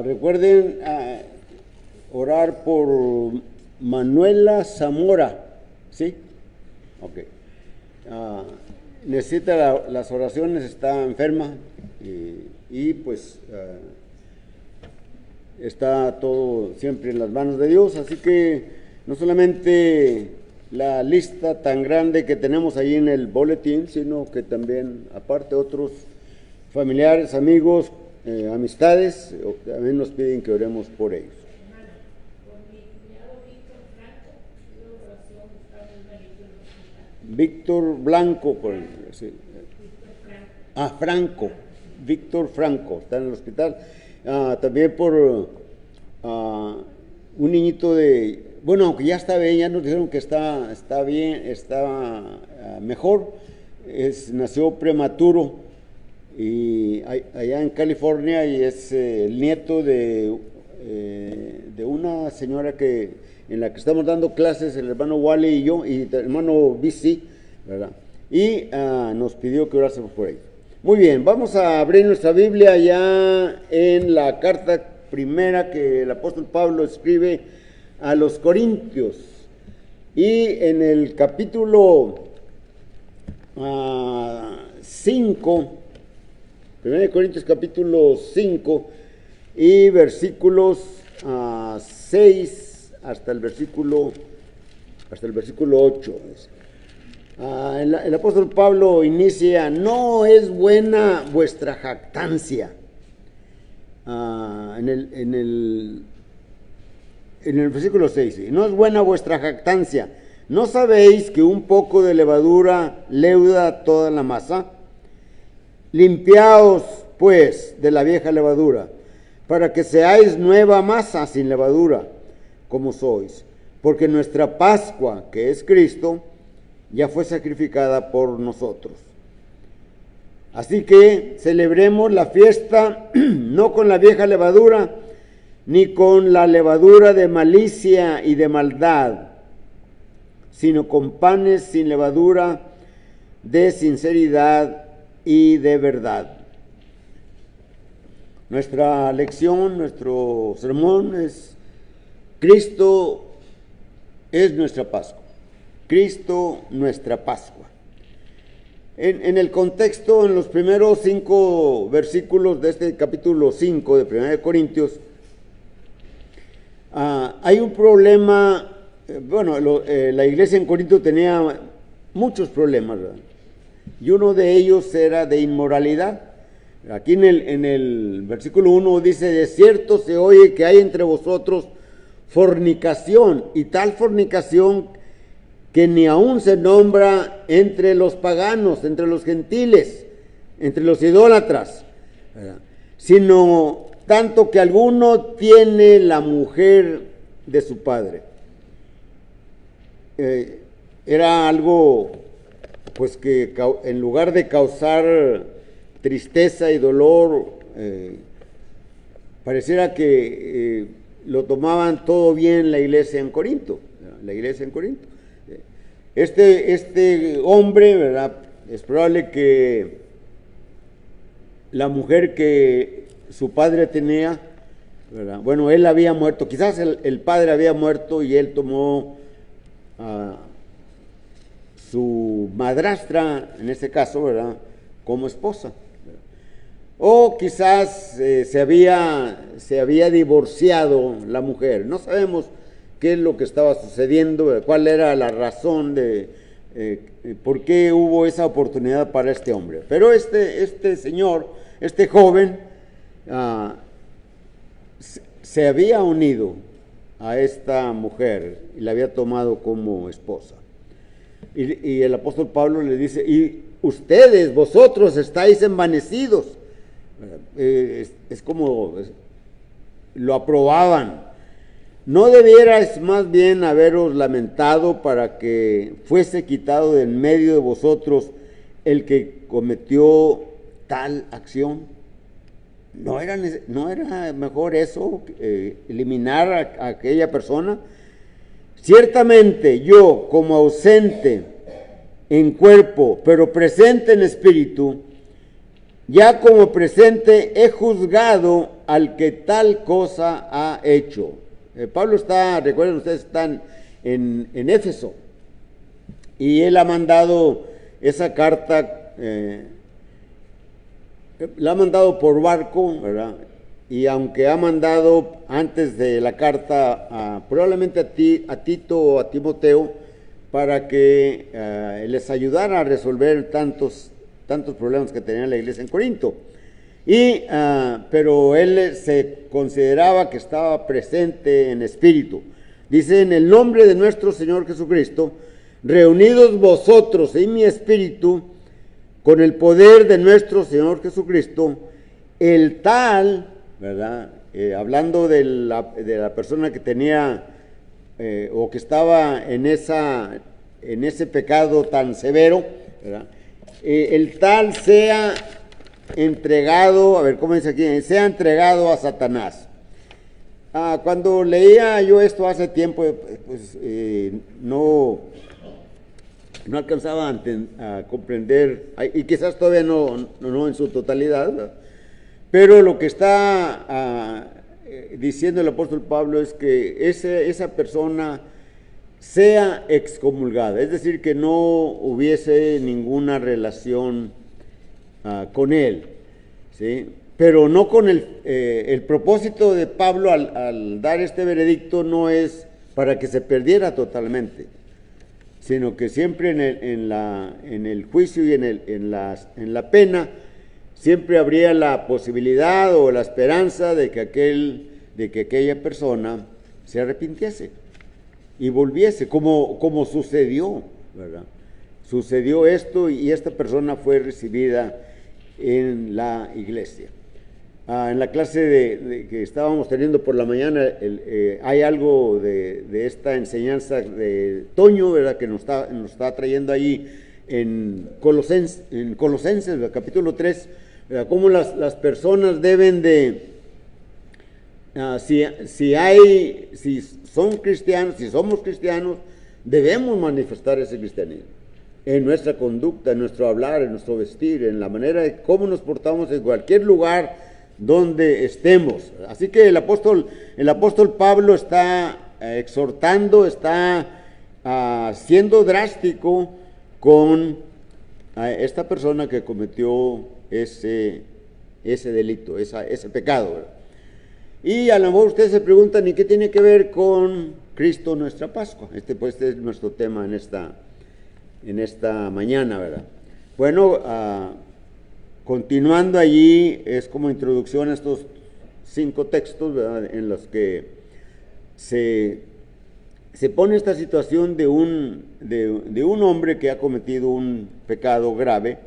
Recuerden orar por Manuela Zamora, ¿sí? Ok. Necesita las oraciones, está enferma y pues está todo siempre en las manos de Dios, así que no solamente la lista tan grande que tenemos ahí en el boletín, sino que también aparte otros familiares, amigos, amistades, también nos piden que oremos por ellos. Víctor Blanco, sí. Franco, Víctor Franco, está en el hospital. También por un niñito bueno, aunque ya está bien, ya nos dijeron que está bien, está mejor, nació prematuro y allá en California, y es el nieto de una señora en la que estamos dando clases, el hermano Wally y yo, y el hermano BC, ¿verdad? Y nos pidió que orásemos por él. Muy bien, vamos a abrir nuestra Biblia ya en la carta primera que el apóstol Pablo escribe a los Corintios, y en el capítulo 5, 1 Corintios capítulo 5 y versículos 6 hasta el versículo 8. El apóstol Pablo inicia: no es buena vuestra jactancia. En el versículo 6, no es buena vuestra jactancia. ¿No sabéis que un poco de levadura leuda toda la masa? Limpiaos, pues, de la vieja levadura, para que seáis nueva masa sin levadura, como sois. Porque nuestra Pascua, que es Cristo, ya fue sacrificada por nosotros. Así que celebremos la fiesta no con la vieja levadura, ni con la levadura de malicia y de maldad, sino con panes sin levadura, de sinceridad y de verdad. Nuestra lección, nuestro sermón es: Cristo es nuestra Pascua. Cristo, nuestra Pascua. En el contexto, en los primeros 5 versículos de este capítulo 5 de 1 Corintios, hay un problema. La iglesia en Corinto tenía muchos problemas, ¿verdad? Y uno de ellos era de inmoralidad. Aquí en el versículo 1 dice: de cierto se oye que hay entre vosotros fornicación, y tal fornicación que ni aún se nombra entre los paganos, entre los gentiles, entre los idólatras, ¿verdad? Sino tanto que alguno tiene la mujer de su padre. Era algo, pues, que en lugar de causar tristeza y dolor, pareciera que lo tomaban todo bien la iglesia en Corinto. Este hombre, ¿verdad? Es probable que la mujer que su padre tenía, ¿verdad? Bueno, él había muerto, quizás el padre había muerto, y él tomó a su madrastra, en este caso, ¿verdad?, como esposa. O quizás se había divorciado la mujer. No sabemos qué es lo que estaba sucediendo, cuál era la razón de por qué hubo esa oportunidad para este hombre. Pero este señor, este joven, se había unido a esta mujer y la había tomado como esposa. Y el apóstol Pablo le dice: y vosotros estáis envanecidos. Es como lo aprobaban. ¿No debierais más bien haberos lamentado para que fuese quitado de en medio de vosotros el que cometió tal acción? ¿No era mejor eso, eliminar a aquella persona? Ciertamente yo, como ausente en cuerpo, pero presente en espíritu, ya como presente he juzgado al que tal cosa ha hecho. Pablo está, recuerden ustedes, están en Éfeso, y él ha mandado esa carta, la ha mandado por barco, ¿verdad? Y aunque ha mandado antes de la carta probablemente a Tito o a Timoteo, para que les ayudara a resolver tantos problemas que tenía la iglesia en Corinto. Pero él se consideraba que estaba presente en espíritu. Dice: en el nombre de nuestro Señor Jesucristo, reunidos vosotros en mi espíritu, con el poder de nuestro Señor Jesucristo, el tal, ¿verdad? Hablando de la persona que tenía o que estaba en ese pecado tan severo, ¿verdad? El tal sea entregado, a ver, ¿cómo dice aquí? Sea entregado a Satanás. Cuando leía yo esto hace tiempo, pues no alcanzaba a comprender, y quizás todavía no en su totalidad, ¿verdad? Pero lo que está diciendo el apóstol Pablo es que esa persona sea excomulgada, es decir, que no hubiese ninguna relación con él, ¿sí? Pero no con el propósito de Pablo al dar este veredicto no es para que se perdiera totalmente, sino que siempre en el juicio y en la pena siempre habría la posibilidad o la esperanza de que aquella persona se arrepintiese y volviese, como sucedió, ¿verdad? Sucedió esto y esta persona fue recibida en la iglesia. En la clase que estábamos teniendo por la mañana, hay algo de esta enseñanza de Toño, ¿verdad?, que nos está trayendo ahí en Colosenses, el capítulo 3, ¿verdad?, cómo las personas deben de, si son cristianos, si somos cristianos, debemos manifestar ese cristianismo en nuestra conducta, en nuestro hablar, en nuestro vestir, en la manera de cómo nos portamos en cualquier lugar donde estemos. Así que el apóstol Pablo está exhortando, está siendo drástico con esta persona que cometió ese delito, ese pecado, ¿verdad? Y a lo mejor ustedes se preguntan: ¿y qué tiene que ver con Cristo nuestra Pascua? Este es nuestro tema en esta mañana, ¿verdad? Bueno, continuando allí, es como introducción a estos 5 textos, ¿verdad?, en los que se pone esta situación de un hombre que ha cometido un pecado grave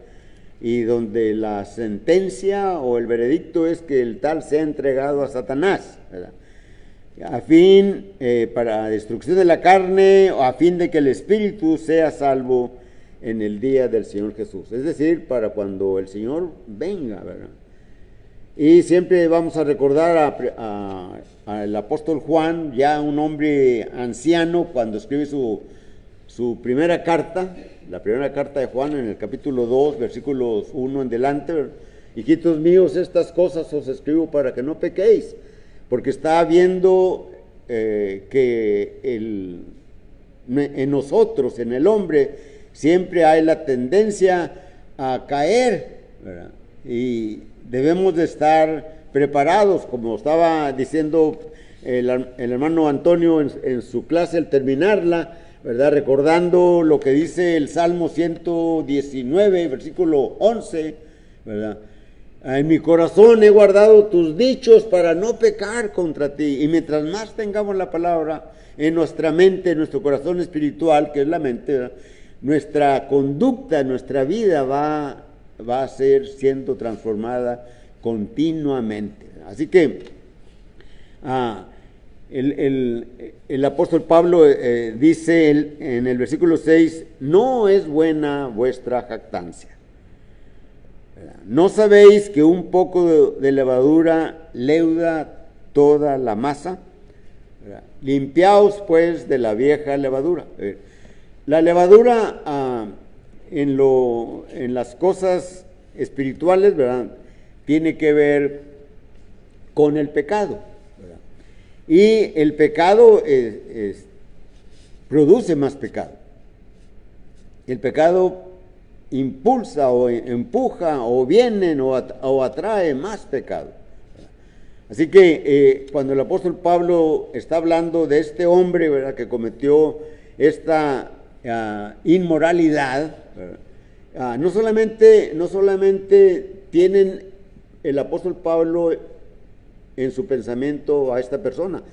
y donde la sentencia o el veredicto es que el tal sea entregado a Satanás, ¿verdad?, a fin, para destrucción de la carne, o a fin de que el espíritu sea salvo en el día del Señor Jesús, es decir, para cuando el Señor venga, ¿verdad? Y siempre vamos a recordar al apóstol Juan, ya un hombre anciano, cuando escribe su primera carta, la primera carta de Juan, en el capítulo 2, versículos 1 en delante: hijitos míos, estas cosas os escribo para que no pequéis, porque está viendo que en nosotros, en el hombre, siempre hay la tendencia a caer, ¿verdad? Y debemos de estar preparados, como estaba diciendo el hermano Antonio en su clase al terminarla, ¿verdad?, recordando lo que dice el Salmo 119, versículo 11, ¿verdad? En mi corazón he guardado tus dichos para no pecar contra ti. Y mientras más tengamos la palabra en nuestra mente, en nuestro corazón espiritual, que es la mente, ¿verdad?, nuestra conducta, nuestra vida va a ser siendo transformada continuamente. Así que el apóstol Pablo dice en el versículo 6: no es buena vuestra jactancia. ¿No sabéis que un poco de levadura leuda toda la masa? Limpiaos pues de la vieja levadura. La levadura en las cosas espirituales, ¿verdad? Tiene que ver con el pecado, ¿verdad? Y el pecado produce más pecado. El pecado impulsa o empuja o viene o atrae más pecado. Así que cuando el apóstol Pablo está hablando de este hombre, ¿verdad?, que cometió esta inmoralidad, no solamente tienen el apóstol Pablo en su pensamiento a esta persona,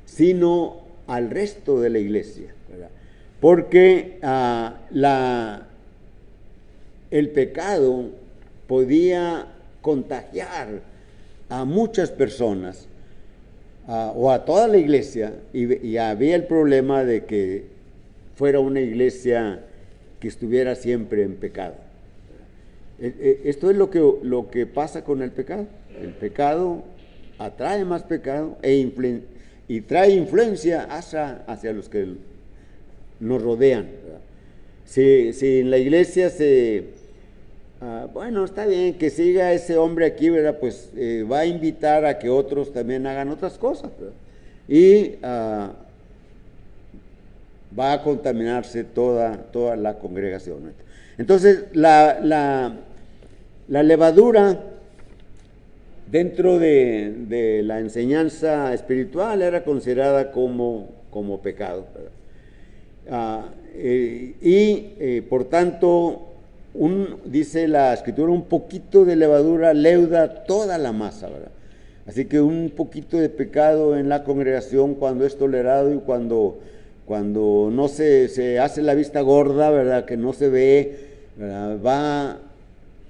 sino al resto de la iglesia, ¿verdad? Porque el pecado podía contagiar a muchas personas o a toda la iglesia, y había el problema de que fuera una iglesia que estuviera siempre en pecado. Esto es lo que pasa con el pecado. El pecado atrae más pecado y trae influencia hacia los que nos rodean, ¿verdad? Si en la iglesia bueno, está bien que siga ese hombre aquí, ¿verdad? Pues va a invitar a que otros también hagan otras cosas, ¿verdad? Y va a contaminarse toda la congregación, ¿verdad? Entonces, la levadura dentro de la enseñanza espiritual era considerada como pecado, ¿verdad? Por tanto, dice la escritura, un poquito de levadura leuda toda la masa, ¿verdad? Así que un poquito de pecado en la congregación, cuando es tolerado y cuando no se hace la vista gorda, ¿verdad?, que no se ve, ¿verdad?, va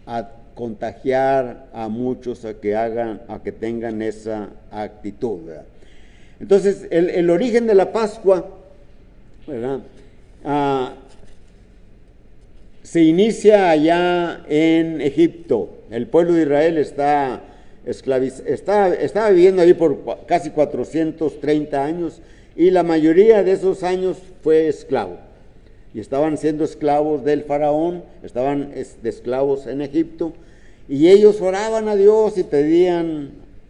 a contagiar a muchos a que tengan esa actitud, ¿verdad? Entonces, el origen de la Pascua, ¿verdad?, se inicia allá en Egipto. El pueblo de Israel estaba viviendo ahí por casi 430 años, y la mayoría de esos años fue esclavo. Y estaban siendo esclavos del faraón, estaban de esclavos en Egipto, y ellos oraban a Dios y pedían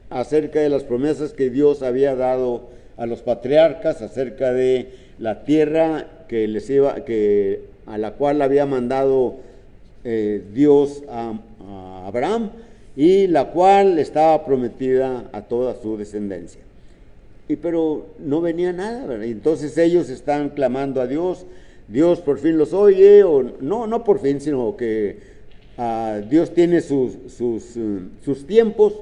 acerca de las promesas que Dios había dado a los patriarcas, acerca de la tierra a la cual había mandado Dios a Abraham, y la cual estaba prometida a toda su descendencia. Pero no venía nada, ¿verdad? Entonces ellos están clamando a Dios. Dios por fin los oye, o no por fin, sino que Dios tiene sus tiempos,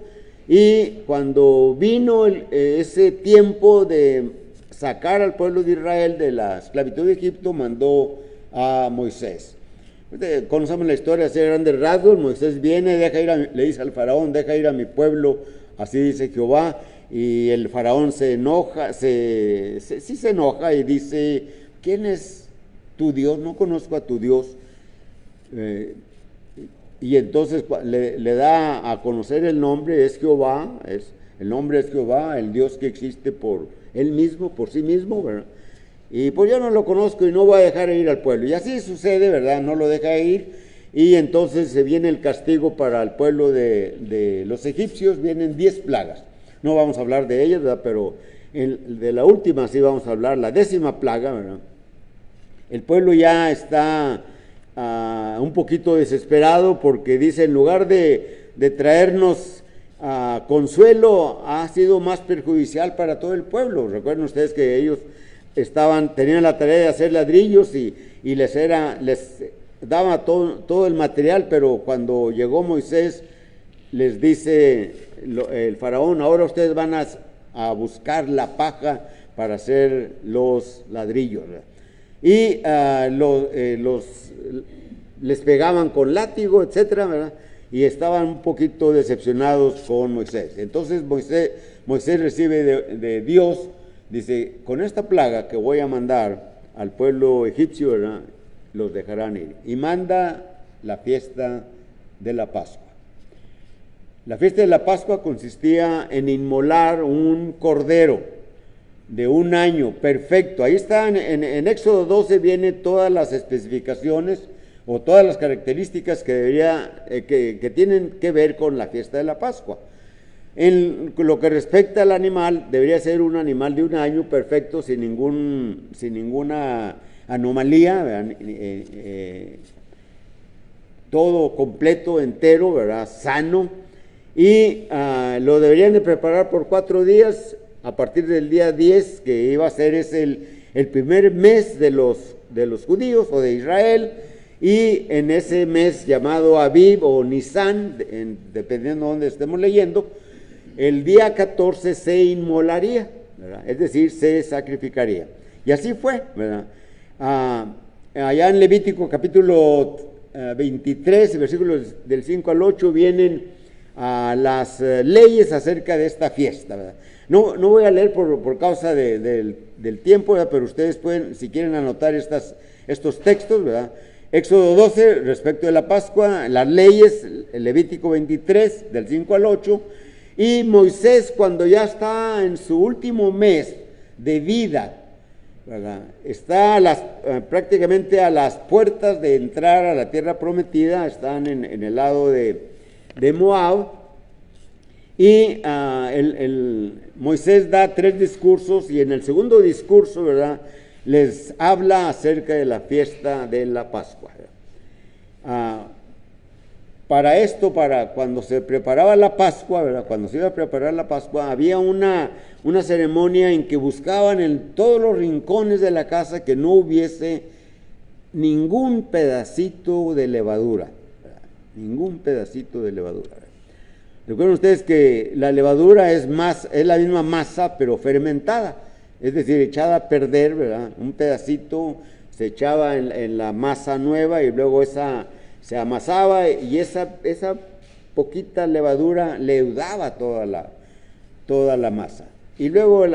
y cuando vino ese tiempo de sacar al pueblo de Israel de la esclavitud de Egipto, mandó a Moisés. Conocemos la historia así de grandes rasgos. Moisés viene, le dice al faraón: deja ir a mi pueblo, así dice Jehová. Y el faraón se enoja, se enoja y dice: ¿quién es tu Dios? No conozco a tu Dios. Y entonces le da a conocer el nombre, es Jehová, el nombre es Jehová, el Dios que existe por él mismo, por sí mismo, ¿verdad? Y pues yo no lo conozco y no voy a dejar ir al pueblo. Y así sucede, ¿verdad? No lo deja ir, y entonces se viene el castigo para el pueblo de los egipcios. Vienen 10 plagas. No vamos a hablar de ellas, ¿verdad? Pero de la última sí vamos a hablar, la 10ª plaga, ¿verdad? El pueblo ya está un poquito desesperado, porque dice: en lugar de traernos consuelo, ha sido más perjudicial para todo el pueblo. Recuerden ustedes que ellos tenían la tarea de hacer ladrillos, y les daba todo el material, pero cuando llegó Moisés, les dice el faraón: ahora ustedes van a buscar la paja para hacer los ladrillos, ¿verdad? Y les pegaban con látigo, etcétera, ¿verdad? Y estaban un poquito decepcionados con Moisés. Entonces Moisés recibe de Dios, dice: con esta plaga que voy a mandar al pueblo egipcio, ¿verdad?, los dejarán ir. Y manda la fiesta de la Pascua. La fiesta de la Pascua consistía en inmolar un cordero de 1 año, perfecto. Ahí está, en Éxodo 12 viene todas las especificaciones o todas las características que tienen que ver con la fiesta de la Pascua. En lo que respecta al animal, debería ser un animal de un año perfecto, sin ninguna anomalía, todo completo, entero, ¿verdad? Sano, y lo deberían de preparar por 4 días, a partir del día 10, que iba a ser el primer mes de los judíos o de Israel, y en ese mes llamado Aviv o Nisan, dependiendo de dónde estemos leyendo, el día 14 se inmolaría, ¿verdad? Es decir, se sacrificaría. Y así fue, ¿verdad? Allá en Levítico capítulo 23, versículos del 5 al 8, vienen las leyes acerca de esta fiesta, ¿verdad? No voy a leer por causa del tiempo, ¿verdad? Pero ustedes pueden, si quieren anotar estos textos, ¿verdad? Éxodo 12, respecto de la Pascua, las leyes, el Levítico 23, del 5 al 8, y Moisés, cuando ya está en su último mes de vida, ¿verdad? Está prácticamente a las puertas de entrar a la tierra prometida, están en el lado de Moab, y Moisés da 3 discursos, y en el segundo discurso, ¿verdad?, les habla acerca de la fiesta de la Pascua. Para cuando se preparaba la Pascua, ¿verdad?, cuando se iba a preparar la Pascua, había una ceremonia en que buscaban en todos los rincones de la casa que no hubiese ningún pedacito de levadura, ¿verdad? Ningún pedacito de levadura, ¿verdad? Recuerden ustedes que la levadura es la misma masa, pero fermentada, es decir, echada a perder, ¿verdad? Un pedacito se echaba en la masa nueva, y luego esa se amasaba, y esa poquita levadura leudaba toda la masa. Y luego,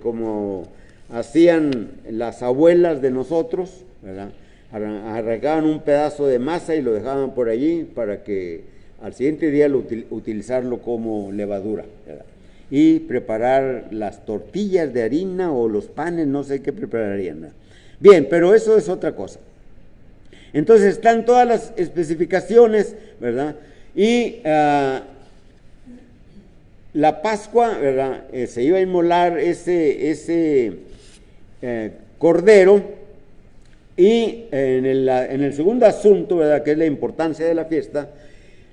como hacían las abuelas de nosotros, ¿verdad?, arrancaban un pedazo de masa y lo dejaban por allí para que al siguiente día utilizarlo como levadura, ¿verdad?, y preparar las tortillas de harina o los panes, no sé qué prepararían, ¿verdad? Bien, pero eso es otra cosa. Entonces están todas las especificaciones, ¿verdad? Y la Pascua, ¿verdad?, se iba a inmolar ese cordero, y en el segundo asunto, ¿verdad?, que es la importancia de la fiesta,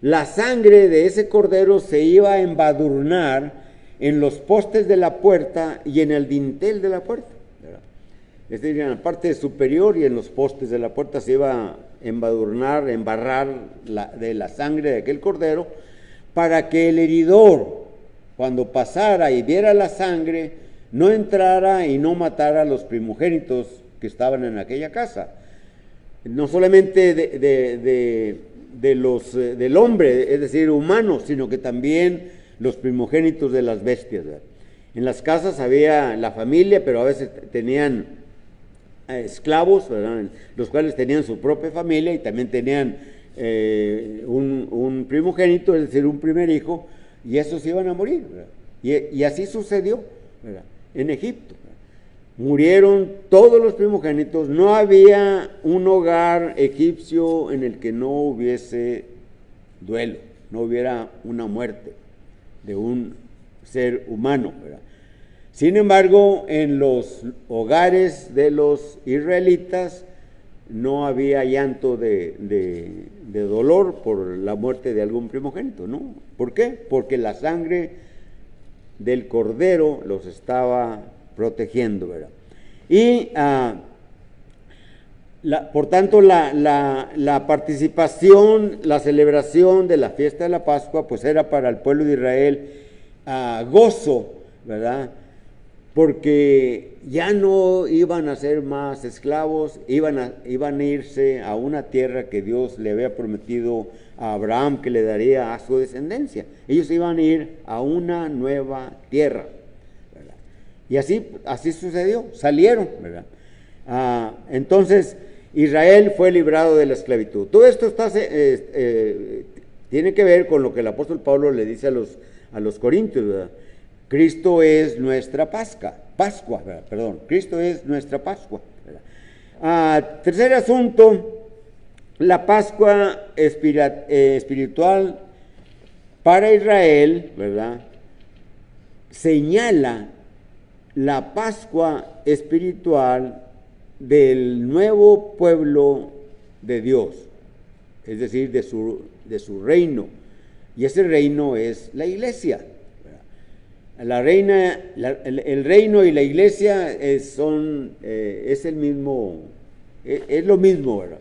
la sangre de ese cordero se iba a embadurnar en los postes de la puerta y en el dintel de la puerta, ¿verdad? Es decir, en la parte superior y en los postes de la puerta se iba a embarrar de la sangre de aquel cordero, para que el heridor, cuando pasara y viera la sangre, no entrara y no matara a los primogénitos que estaban en aquella casa. No solamente del hombre, es decir, humano, sino que también los primogénitos de las bestias, ¿verdad? En las casas había la familia, pero a veces tenían esclavos, ¿verdad?, los cuales tenían su propia familia, y también tenían un primogénito, es decir, un primer hijo, y esos iban a morir, ¿verdad? Y así sucedió, ¿verdad?, en Egipto, ¿verdad? Murieron todos los primogénitos. No había un hogar egipcio en el que no hubiese duelo, no hubiera una muerte de un ser humano, ¿verdad? Sin embargo, en los hogares de los israelitas no había llanto de dolor por la muerte de algún primogénito, ¿no? ¿Por qué? Porque la sangre del cordero los estaba protegiendo, ¿verdad? Y por tanto la participación, la celebración de la fiesta de la Pascua, pues era para el pueblo de Israel gozo, ¿verdad?, porque ya no iban a ser más esclavos, iban a irse a una tierra que Dios le había prometido a Abraham que le daría a su descendencia. Ellos iban a ir a una nueva tierra, ¿verdad? Y así sucedió, salieron, ¿verdad? Entonces Israel fue librado de la esclavitud. Todo esto tiene que ver con lo que el apóstol Pablo le dice a los corintios, ¿verdad? Cristo es nuestra Pascua, ¿verdad? Cristo es nuestra Pascua, ¿verdad? Tercer asunto, la Pascua espiritual para Israel, ¿verdad?, señala la Pascua espiritual del nuevo pueblo de Dios, es decir, de su reino. Y ese reino es la iglesia. El reino y la iglesia es el mismo, es lo mismo, ¿verdad?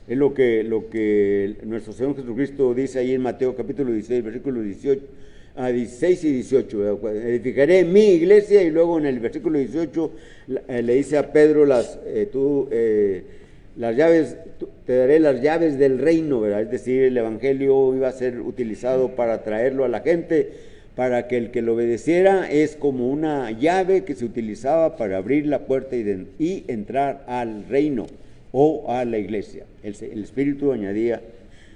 Es lo que nuestro Señor Jesucristo dice ahí en Mateo capítulo 16, versículos 16 y 18. ¿verdad? Edificaré mi iglesia, y luego en el versículo 18 le dice a Pedro, las llaves, te daré las llaves del reino, ¿verdad? Es decir, el evangelio iba a ser utilizado para traerlo a la gente, para que el que lo obedeciera. Es como una llave que se utilizaba para abrir la puerta y entrar al reino o a la iglesia. El Espíritu añadía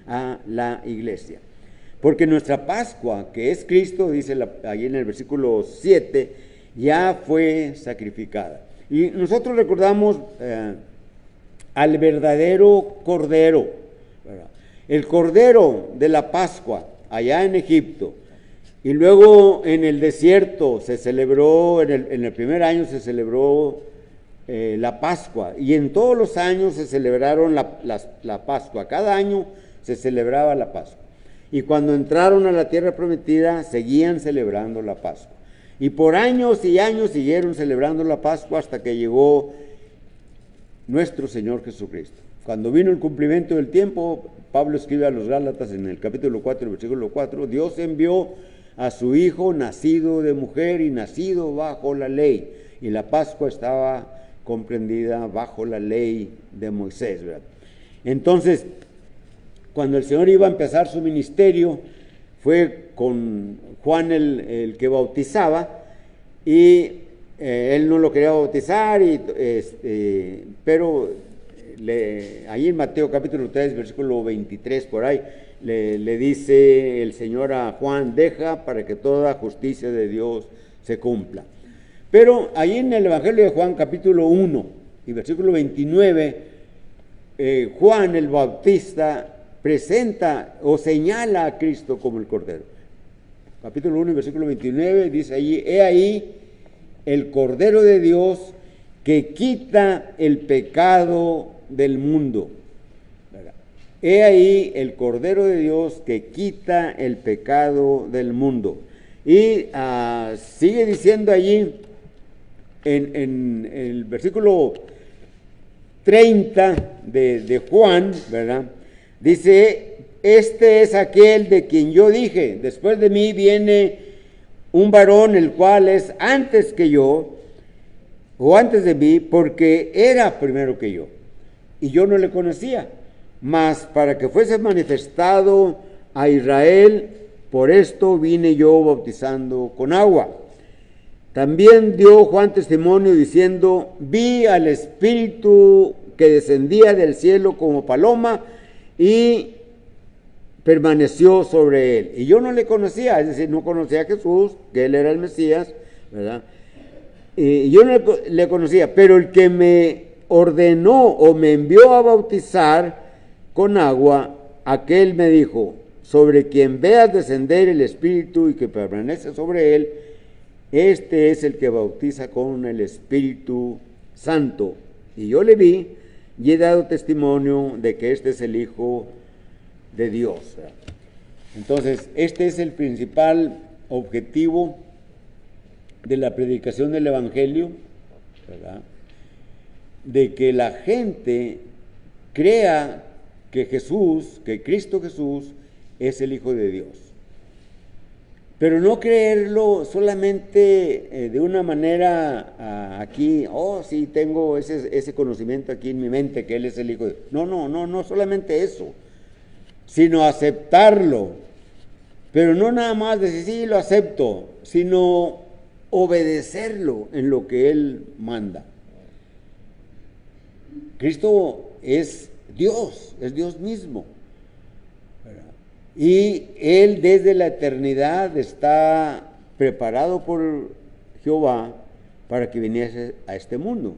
a la iglesia. Porque nuestra Pascua, que es Cristo, dice ahí en el versículo 7, ya fue sacrificada. Y nosotros recordamos al verdadero Cordero, ¿verdad? El Cordero de la Pascua allá en Egipto, y luego en el desierto se celebró, en el primer año se celebró la Pascua, y en todos los años se celebraron la Pascua. Cada año se celebraba la Pascua, y cuando entraron a la tierra prometida seguían celebrando la Pascua, y por años y años siguieron celebrando la Pascua hasta que llegó nuestro Señor Jesucristo. Cuando vino el cumplimiento del tiempo, Pablo escribe a los Gálatas en el capítulo 4, versículo 4, Dios envió a su Hijo nacido de mujer y nacido bajo la ley, y la Pascua estaba comprendida bajo la ley de Moisés, ¿verdad? Entonces, cuando el Señor iba a empezar su ministerio, fue con Juan el que bautizaba, y él no lo quería bautizar, pero ahí en Mateo capítulo 3, versículo 23, por ahí, le dice el Señor a Juan, deja para que toda justicia de Dios se cumpla. Pero ahí en el Evangelio de Juan capítulo 1 y versículo 29, Juan el Bautista presenta o señala a Cristo como el Cordero. Capítulo 1 y versículo 29 dice allí, he ahí el Cordero de Dios que quita el pecado del mundo. He ahí el Cordero de Dios que quita el pecado del mundo. Y sigue diciendo allí en el versículo 30 de Juan, ¿verdad? Dice, este es aquel de quien yo dije, después de mí viene un varón el cual es antes que yo, o antes de mí, porque era primero que yo, y yo no le conocía, mas para que fuese manifestado a Israel, por esto vine yo bautizando con agua. También dio Juan testimonio diciendo, vi al Espíritu que descendía del cielo como paloma y permaneció sobre él. Y yo no le conocía, es decir, no conocía a Jesús, que él era el Mesías, ¿verdad? Y yo no le conocía, pero el que me ordenó o me envió a bautizar con agua, aquel me dijo, sobre quien veas descender el Espíritu y que permanece sobre él, este es el que bautiza con el Espíritu Santo. Y yo le vi y he dado testimonio de que este es el Hijo de Dios. Entonces, este es el principal objetivo de la predicación del Evangelio, ¿verdad? De que la gente crea que Cristo Jesús es el Hijo de Dios. Pero no creerlo solamente de una manera aquí, sí, tengo ese conocimiento aquí en mi mente que Él es el Hijo de Dios. No solamente eso, sino aceptarlo. Pero no nada más decir, sí, lo acepto, sino obedecerlo en lo que Él manda. Cristo es Dios mismo. Y Él desde la eternidad está preparado por Jehová para que viniese a este mundo.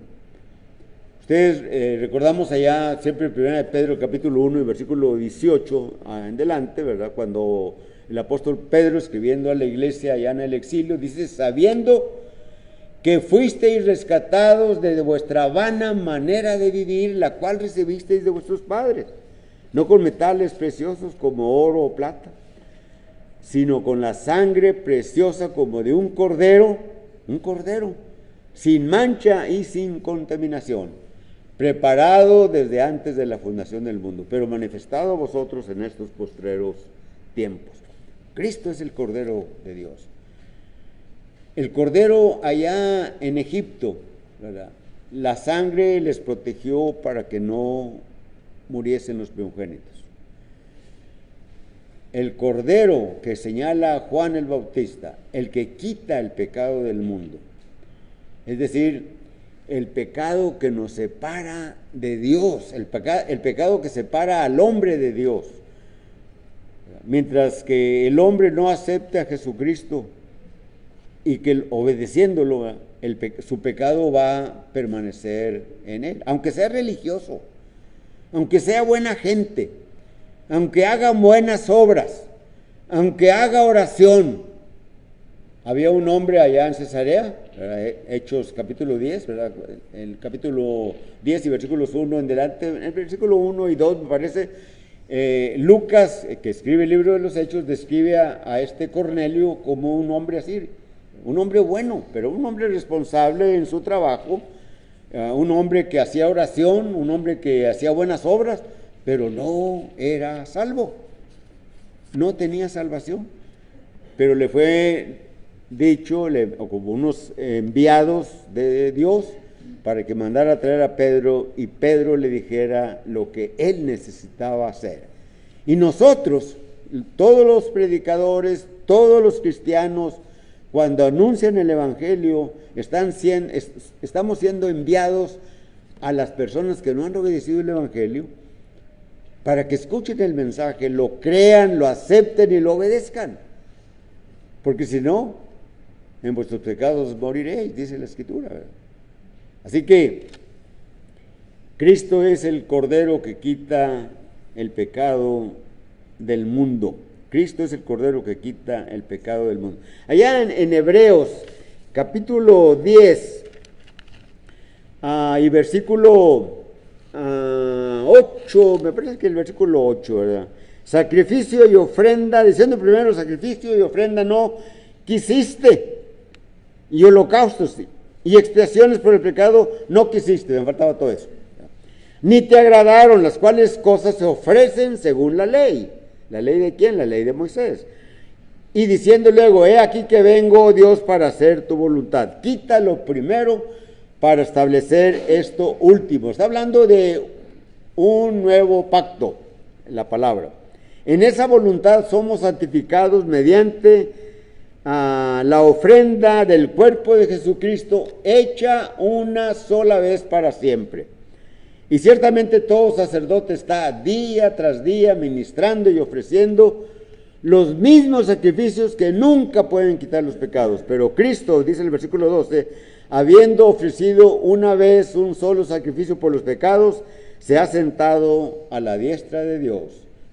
Ustedes recordamos allá siempre en 1 de Pedro capítulo 1 y versículo 18 en adelante, ¿verdad? Cuando el apóstol Pedro, escribiendo a la iglesia allá en el exilio, dice: sabiendo que fuisteis rescatados de vuestra vana manera de vivir, la cual recibisteis de vuestros padres, no con metales preciosos como oro o plata, sino con la sangre preciosa como de un cordero, sin mancha y sin contaminación, preparado desde antes de la fundación del mundo, pero manifestado a vosotros en estos postreros tiempos. Cristo es el Cordero de Dios. El Cordero allá en Egipto, ¿verdad? La sangre les protegió para que no muriesen los primogénitos. El Cordero que señala a Juan el Bautista, el que quita el pecado del mundo, es decir, el pecado que nos separa de Dios, el pecado que separa al hombre de Dios. Mientras que el hombre no acepte a Jesucristo y que obedeciéndolo, su pecado va a permanecer en él, aunque sea religioso, aunque sea buena gente, aunque haga buenas obras, aunque haga oración. Había un hombre allá en Cesarea, ¿verdad? Hechos capítulo 10, ¿verdad? El capítulo 10 y versículos 1 en delante, en el versículo 1 y 2 me parece, Lucas, que escribe el libro de los Hechos, describe a este Cornelio como un hombre así, un hombre bueno, pero un hombre responsable en su trabajo, un hombre que hacía oración, un hombre que hacía buenas obras, pero no era salvo, no tenía salvación. Pero le fue dicho, como unos enviados de Dios, para que mandara a traer a Pedro y Pedro le dijera lo que él necesitaba hacer. Y nosotros, todos los predicadores, todos los cristianos, cuando anuncian el Evangelio, estamos siendo enviados a las personas que no han obedecido el Evangelio para que escuchen el mensaje, lo crean, lo acepten y lo obedezcan. Porque si no, en vuestros pecados moriréis, dice la Escritura, ¿verdad? Así que Cristo es el Cordero que quita el pecado del mundo. Cristo es el Cordero que quita el pecado del mundo. Allá en Hebreos, capítulo 10 y versículo 8, me parece que el versículo 8, ¿verdad? Sacrificio y ofrenda, diciendo primero sacrificio y ofrenda no quisiste, y holocaustos y expiaciones por el pecado no quisiste, me faltaba todo eso. Ni te agradaron, las cuales cosas se ofrecen según la ley. ¿La ley de quién? La ley de Moisés. Y diciendo luego, he aquí que vengo, Dios, para hacer tu voluntad. Quítalo primero para establecer esto último. Está hablando de un nuevo pacto, la palabra. En esa voluntad somos santificados mediante la ofrenda del cuerpo de Jesucristo, hecha una sola vez para siempre. Y ciertamente todo sacerdote está día tras día ministrando y ofreciendo los mismos sacrificios que nunca pueden quitar los pecados. Pero Cristo, dice el versículo 12, habiendo ofrecido una vez un solo sacrificio por los pecados, se ha sentado a la diestra de Dios.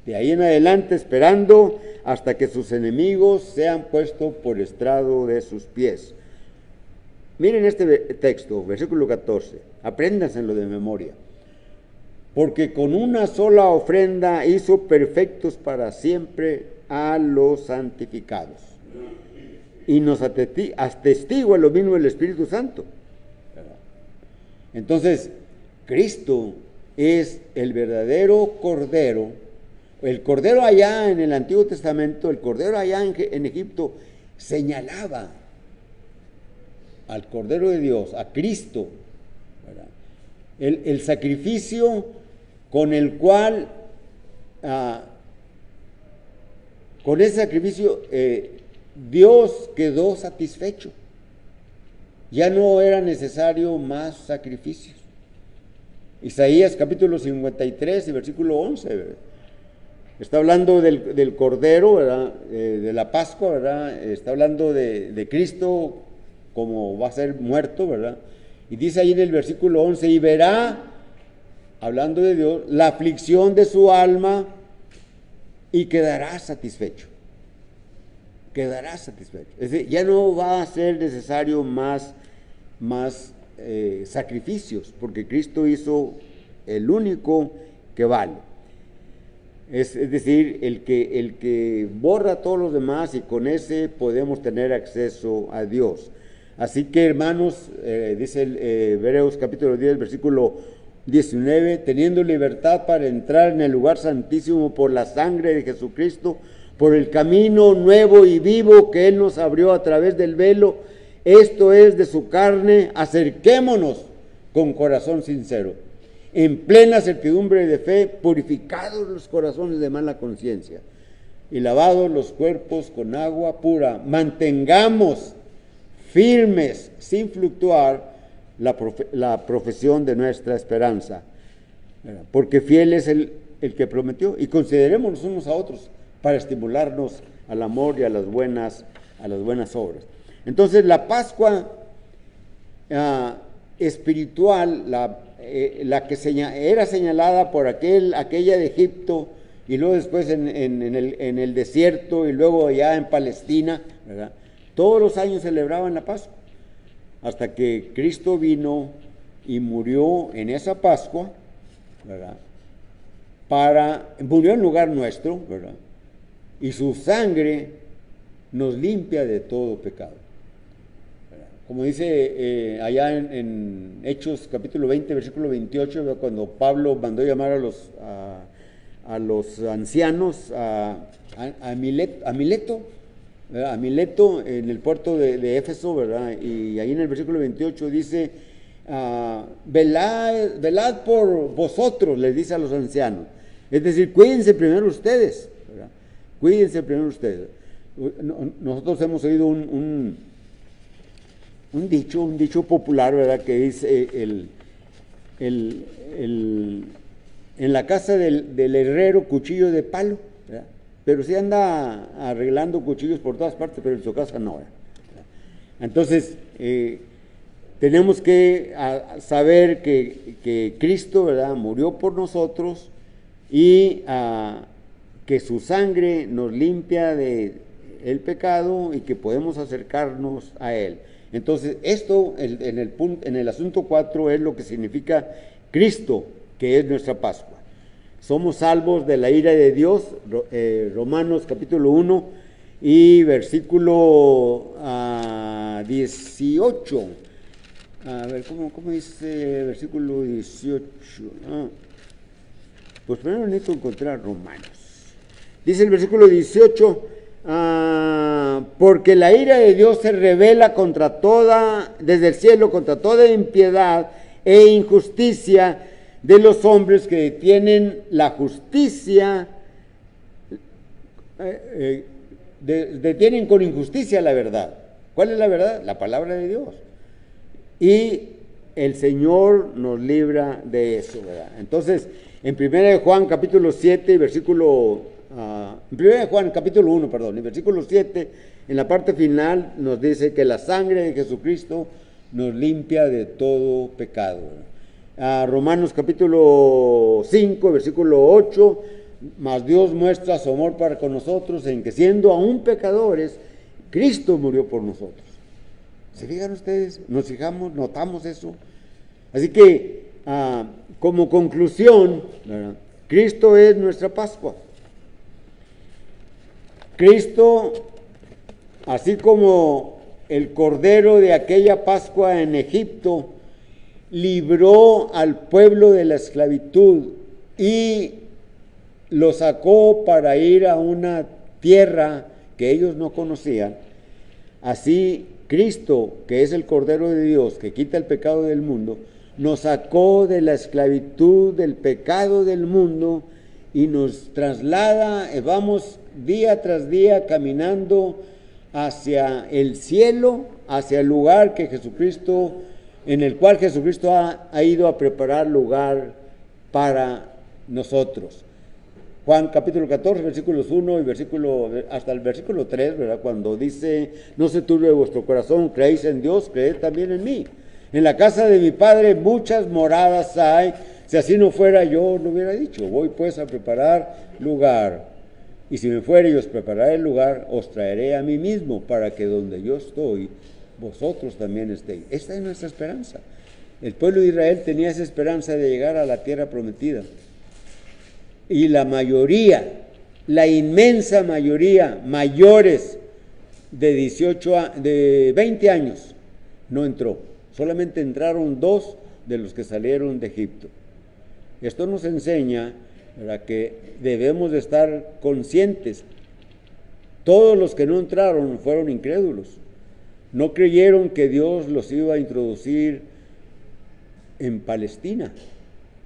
De ahí en adelante esperando hasta que sus enemigos sean puestos por estrado de sus pies. Miren este texto, versículo 14, apréndanselo de memoria. Porque con una sola ofrenda hizo perfectos para siempre a los santificados. Y nos atestigua lo mismo el Espíritu Santo. Entonces, Cristo es el verdadero Cordero. El Cordero allá en el Antiguo Testamento, el Cordero allá en Egipto, señalaba al Cordero de Dios, a Cristo, ¿verdad? El sacrificio con el cual, con ese sacrificio, Dios quedó satisfecho. Ya no era necesario más sacrificios. Isaías capítulo 53 y versículo 11, ¿verdad? Está hablando del Cordero, ¿verdad? De la Pascua, ¿verdad? Está hablando de Cristo como va a ser muerto, ¿verdad? Y dice ahí en el versículo 11, y verá, hablando de Dios, la aflicción de su alma y quedará satisfecho. Quedará satisfecho. Es decir, ya no va a ser necesario más sacrificios, porque Cristo hizo el único que vale. Es decir, el que borra a todos los demás, y con ese podemos tener acceso a Dios. Así que, hermanos, dice Hebreos capítulo 10, versículo 19, teniendo libertad para entrar en el lugar santísimo por la sangre de Jesucristo, por el camino nuevo y vivo que Él nos abrió a través del velo, esto es de su carne, acerquémonos con corazón sincero, en plena certidumbre de fe, purificados los corazones de mala conciencia y lavados los cuerpos con agua pura, mantengamos firmes, sin fluctuar, la profesión de nuestra esperanza, porque fiel es el que prometió, y considerémonos unos a otros para estimularnos al amor y a las buenas obras. Entonces, la Pascua espiritual, la que era señalada por aquella de Egipto, y luego después en el desierto, y luego ya en Palestina, ¿verdad? Todos los años celebraban la Pascua, hasta que Cristo vino y murió en esa Pascua, ¿verdad? Murió en lugar nuestro, ¿verdad? Y su sangre nos limpia de todo pecado, ¿verdad? Como dice allá en Hechos capítulo 20, versículo 28, ¿verdad? Cuando Pablo mandó llamar a los ancianos, a Mileto, ¿verdad? A Mileto en el puerto de Éfeso, ¿verdad? Y ahí en el versículo 28 dice, velad por vosotros, les dice a los ancianos. Es decir, cuídense primero ustedes, ¿verdad? Cuídense primero ustedes. Nosotros hemos oído un dicho popular, ¿verdad? Que dice, en la casa del herrero, cuchillo de palo, ¿verdad? Pero sí anda arreglando cuchillos por todas partes, pero en su casa no. Entonces, tenemos que saber que Cristo, ¿verdad?, murió por nosotros, y que su sangre nos limpia del pecado y que podemos acercarnos a Él. Entonces, esto en el asunto 4 es lo que significa Cristo, que es nuestra Pascua. Somos salvos de la ira de Dios, Romanos capítulo 1 y versículo 18. A ver, ¿cómo dice el versículo 18? Pues primero necesito encontrar Romanos. Dice el versículo 18, porque la ira de Dios se revela desde el cielo contra toda impiedad e injusticia de los hombres que detienen la justicia, detienen con injusticia la verdad. ¿Cuál es la verdad? La palabra de Dios. Y el Señor nos libra de eso, ¿verdad? Entonces, en 1 Juan capítulo 7, versículo... en 1 Juan capítulo 1, perdón, en versículo 7, en la parte final nos dice que la sangre de Jesucristo nos limpia de todo pecado, ¿verdad? Romanos capítulo 5, versículo 8, mas Dios muestra su amor para con nosotros en que siendo aún pecadores, Cristo murió por nosotros. ¿Se fijan ustedes? ¿Nos fijamos? ¿Notamos eso? Así que, como conclusión, ¿verdad?, Cristo es nuestra Pascua. Cristo, así como el cordero de aquella Pascua en Egipto, libró al pueblo de la esclavitud y lo sacó para ir a una tierra que ellos no conocían, así Cristo, que es el Cordero de Dios, que quita el pecado del mundo, nos sacó de la esclavitud del pecado del mundo y nos traslada, vamos día tras día caminando hacia el cielo, hacia el lugar que Jesucristo, en el cual Jesucristo ha ido a preparar lugar para nosotros. Juan capítulo 14, versículos 1 y hasta el versículo 3, ¿verdad?, cuando dice, no se turbe vuestro corazón, creéis en Dios, creed también en mí. En la casa de mi Padre muchas moradas hay. Si así no fuera, yo lo hubiera dicho. Voy pues a preparar lugar. Y si me fuere y os prepararé el lugar, os traeré a mí mismo, para que donde yo estoy, vosotros también estéis. Esta es nuestra esperanza. El pueblo de Israel tenía esa esperanza de llegar a la tierra prometida. Y la mayoría, la inmensa mayoría, mayores de 20 años, no entró. Solamente entraron 2 de los que salieron de Egipto. Esto nos enseña, ¿verdad?, que debemos de estar conscientes. Todos los que no entraron fueron incrédulos. No creyeron que Dios los iba a introducir en Palestina.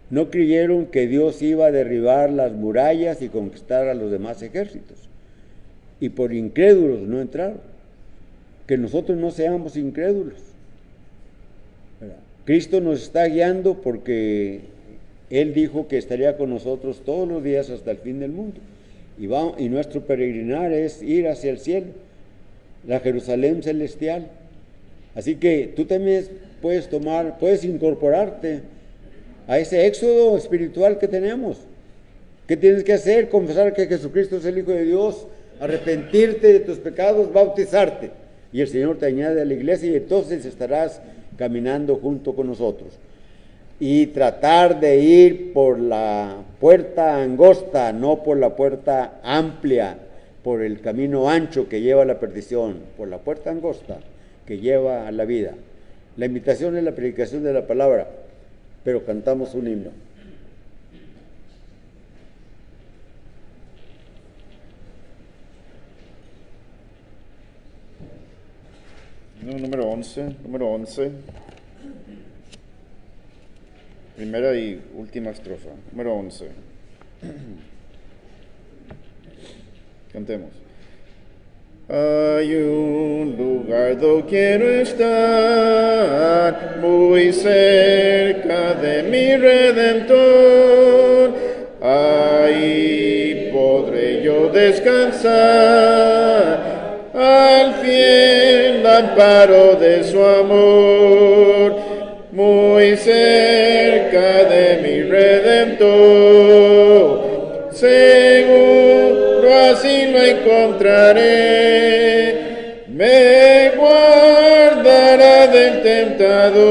No creyeron que Dios iba a derribar las murallas y conquistar a los demás ejércitos. Y por incrédulos no entraron. Que nosotros no seamos incrédulos. ¿Verdad? Cristo nos está guiando porque Él dijo que estaría con nosotros todos los días hasta el fin del mundo. Y nuestro peregrinar es ir hacia el cielo, la Jerusalén celestial. Así que tú también puedes incorporarte a ese éxodo espiritual que tenemos. ¿Qué tienes que hacer? Confesar que Jesucristo es el Hijo de Dios, arrepentirte de tus pecados, bautizarte. Y el Señor te añade a la iglesia y entonces estarás caminando junto con nosotros. Y tratar de ir por la puerta angosta, no por la puerta amplia, por el camino ancho que lleva a la perdición, por la puerta angosta que lleva a la vida. La invitación es la predicación de la palabra, pero cantamos un himno. Número 11. Primera y última estrofa. Número 11. Cantemos. Hay un lugar donde quiero estar, muy cerca de mi Redentor. Ahí podré yo descansar al fiel amparo de su amor. Muy cerca de mi Redentor, seguro así lo encontraré. Me guardará del tentador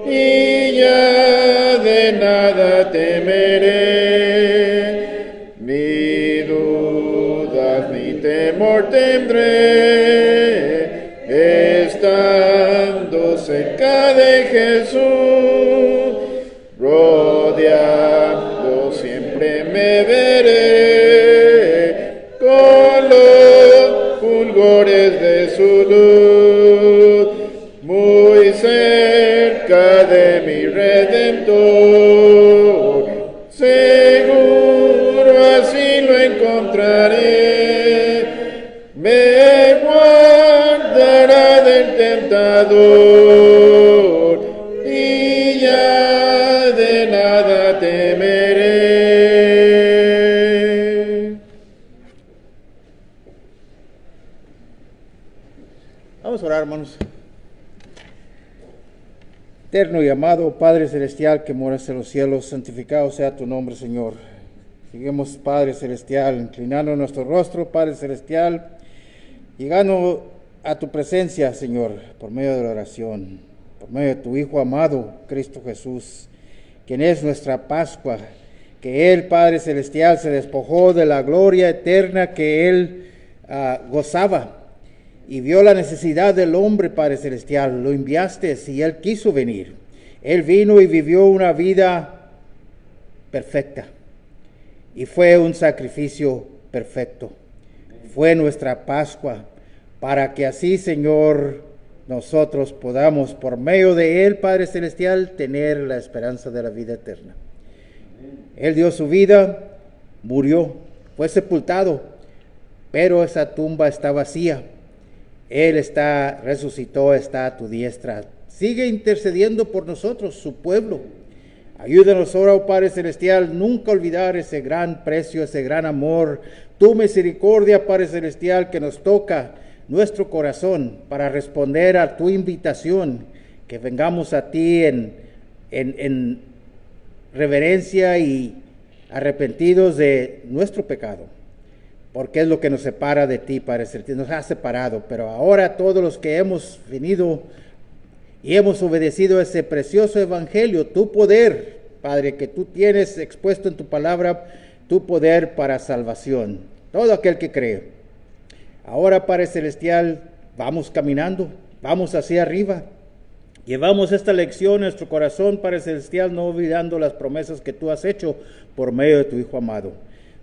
y ya de nada temeré. Ni dudas ni temor tendré, estando cerca de Jesús, rodeado siempre me veré con los fulgores de su luz. Muy cerca de mi Redentor, seguro así lo encontraré. Me guardará del tentador y ya de nada temeré. Vamos a orar, hermanos. Eterno y amado Padre Celestial que moras en los cielos, santificado sea tu nombre, Señor. Seguimos, Padre Celestial, inclinando nuestro rostro, Padre Celestial, llegando a tu presencia, Señor, por medio de la oración, por medio de tu Hijo amado, Cristo Jesús, quien es nuestra Pascua, que Él, Padre Celestial, se despojó de la gloria eterna que Él gozaba y vio la necesidad del hombre, Padre Celestial. Lo enviaste y Él quiso venir. Él vino y vivió una vida perfecta y fue un sacrificio perfecto. Fue nuestra Pascua, para que así, Señor, nosotros podamos, por medio de Él, Padre Celestial, tener la esperanza de la vida eterna. Él dio su vida, murió, fue sepultado, pero esa tumba está vacía. Él resucitó, está a tu diestra. Sigue intercediendo por nosotros, su pueblo. Ayúdanos ahora, oh Padre Celestial, nunca olvidar ese gran precio, ese gran amor, tu misericordia, Padre Celestial, que nos toca nuestro corazón para responder a tu invitación, que vengamos a ti en reverencia y arrepentidos de nuestro pecado, porque es lo que nos separa de ti, Padre Celestial. Nos ha separado, pero ahora todos los que hemos venido y hemos obedecido ese precioso evangelio, tu poder, Padre, que tú tienes expuesto en tu palabra, tu poder para salvación, todo aquel que cree. Ahora, Padre Celestial, vamos caminando, vamos hacia arriba. Llevamos esta lección en nuestro corazón, Padre Celestial, no olvidando las promesas que tú has hecho por medio de tu Hijo amado.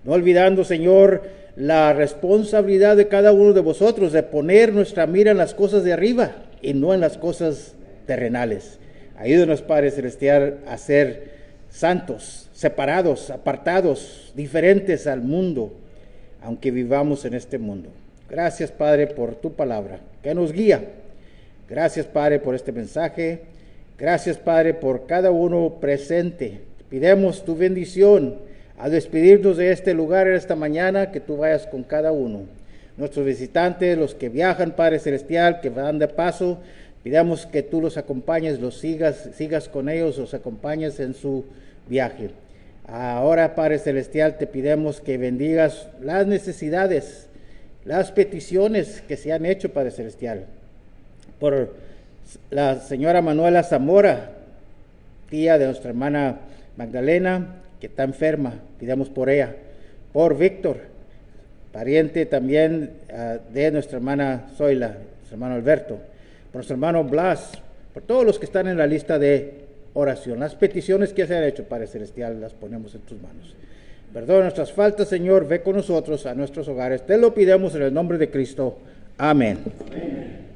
No olvidando, Señor, la responsabilidad de cada uno de vosotros de poner nuestra mira en las cosas de arriba y no en las cosas terrenales. Ayúdanos, Padre Celestial, a ser santos, separados, apartados, diferentes al mundo, aunque vivamos en este mundo. Gracias, Padre, por tu palabra que nos guía. Gracias, Padre, por este mensaje. Gracias, Padre, por cada uno presente. Pidemos tu bendición a despedirnos de este lugar esta mañana, que tú vayas con cada uno. Nuestros visitantes, los que viajan, Padre Celestial, que van de paso, pidamos que tú los acompañes, los sigas con ellos, los acompañes en su viaje. Ahora, Padre Celestial, te pidemos que bendigas las necesidades, las peticiones que se han hecho, Padre Celestial. Por la señora Manuela Zamora, tía de nuestra hermana Magdalena, que está enferma, pidamos por ella. Por Víctor, pariente también de nuestra hermana Zoila, nuestro hermano Alberto. Por nuestro hermano Blas, por todos los que están en la lista de oración. Las peticiones que se han hecho, Padre Celestial, las ponemos en tus manos. Perdona nuestras faltas, Señor, ve con nosotros a nuestros hogares. Te lo pidamos en el nombre de Cristo. Amén. Amén.